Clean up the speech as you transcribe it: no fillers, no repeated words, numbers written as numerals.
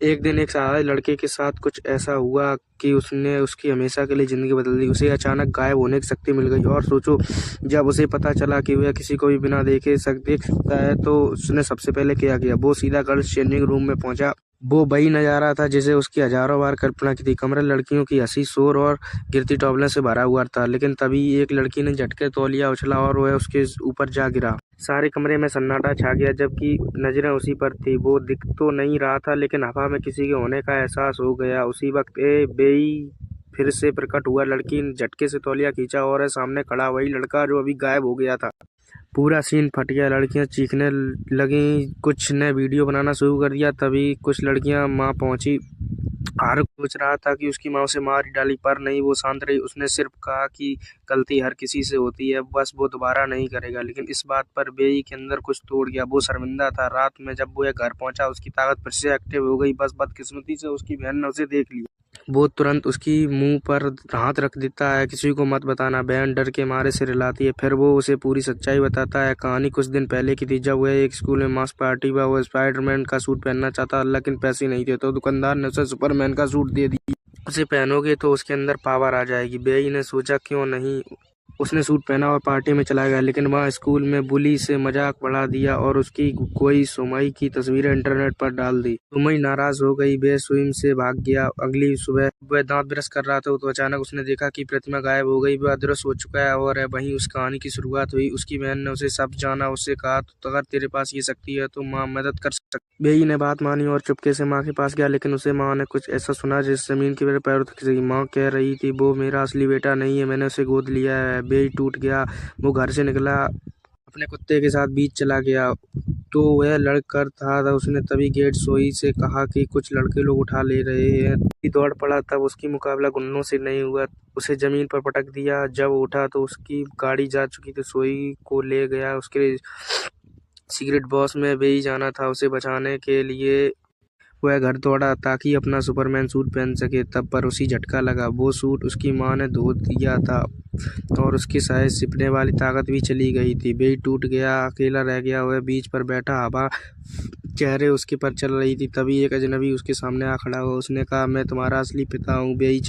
एक दिन एक साधारण लड़के के साथ कुछ ऐसा हुआ कि उसने उसकी हमेशा के लिए ज़िंदगी बदल दी। उसे अचानक गायब होने की शक्ति मिल गई और सोचो, जब उसे पता चला कि वह किसी को भी बिना देख सकता है तो उसने सबसे पहले क्या किया, वो सीधा गर्ल्स चेंजिंग रूम में पहुंचा। वो वही नज़ारा था जिसे उसकी हज़ारों बार कल्पना की थी। कमरा लड़कियों की हँसी, शोर और गिरती टॉवेलों से भरा हुआ था, लेकिन तभी एक लड़की ने झटके तौलिया उछला और वह उसके ऊपर जा गिरा। सारे कमरे में सन्नाटा छा गया, जबकि नजरें उसी पर थी। वो दिख तो नहीं रहा था, लेकिन हवा में किसी के होने का एहसास हो गया। उसी वक्त बेई फिर से प्रकट हुआ। लड़की ने झटके से तौलिया खींचा और सामने खड़ा वही लड़का जो अभी गायब हो गया था। पूरा सीन फट गया। लड़कियां चीखने लगीं, कुछ ने वीडियो बनाना शुरू कर दिया। तभी कुछ लड़कियां मां पहुंची। आरुष सोच रहा था कि उसकी माँ उसे मार ही डाली, पर नहीं, वो शांत रही। उसने सिर्फ कहा कि गलती हर किसी से होती है, बस वो दोबारा नहीं करेगा। लेकिन इस बात पर बेई के अंदर कुछ टूट गया। वो शर्मिंदा था। रात में जब वो घर पहुंचा, उसकी ताकत फिर से एक्टिव हो गई। बस बदकिस्मती से उसकी बहन ने उसे देख लिया। वो तुरंत उसकी मुंह पर हाथ रख देता है। किसी को मत बताना। बहन डर के मारे सिर हिलाती है। फिर वो उसे पूरी सच्चाई बताता है। कहानी कुछ दिन पहले की थी, जब वह एक स्कूल में मास्क पार्टी में वो स्पाइडरमैन का सूट पहनना चाहता, लेकिन पैसे नहीं थे, तो दुकानदार ने उसे सुपरमैन का सूट दे दिया। उसे पहनोगे तो उसके अंदर पावर आ जाएगी। बेई ने सोचा क्यों नहीं। उसने सूट पहना और पार्टी में चला गया, लेकिन वहाँ स्कूल में बुली से मजाक बढ़ा दिया और उसकी कोई सुमई की तस्वीरें इंटरनेट पर डाल दी। सुमई नाराज हो गई। वह स्वयं से भाग गया। अगली सुबह वह दांत ब्रश कर रहा था तो अचानक उसने देखा कि प्रतिमा गायब हो गई। वह अदृश्य हो चुका है और वहीं उस कहानी की शुरुआत हुई। उसकी बहन ने उसे सब जाना। उससे कहा, तो अगर तेरे पास ये शक्ति है तो माँ मदद कर सकती। बेई ने बात मानी और चुपके से माँ के पास गया, लेकिन उसे माँ ने कुछ ऐसा सुना जिस जमीन की मेरे पैरों तक खिसकी। माँ कह रही थी, वो मेरा असली बेटा नहीं है, मैंने उसे गोद लिया है। बेई टूट गया। वो घर से निकला, अपने कुत्ते के साथ बीच चला गया तो वह लड़कर था। उसने तभी गेट सोई से कहा कि कुछ लड़के लोग उठा ले रहे हैं। दौड़ पड़ा। तब उसकी मुकाबला गुंडों से नहीं हुआ। उसे जमीन पर पटक दिया। जब उठा तो उसकी गाड़ी जा चुकी थी। सोई को ले गया उसके सीक्रेट बॉस में बेई जाना था। उसे बचाने के लिए वह घर दौड़ा ताकि अपना सुपरमैन सूट पहन सके। तब पर उसी झटका लगा। वो सूट उसकी माँ ने धो दिया था और उसकी शायद छिपने वाली ताकत भी चली गई थी। बेई टूट गया, अकेला रह गया। वह बीच पर बैठा, हवा चेहरे उसके पर चल रही थी। तभी एक अजनबी उसके सामने आ खड़ा हुआ। उसने कहा, मैं तुम्हारा असली पिता हूँ। बेई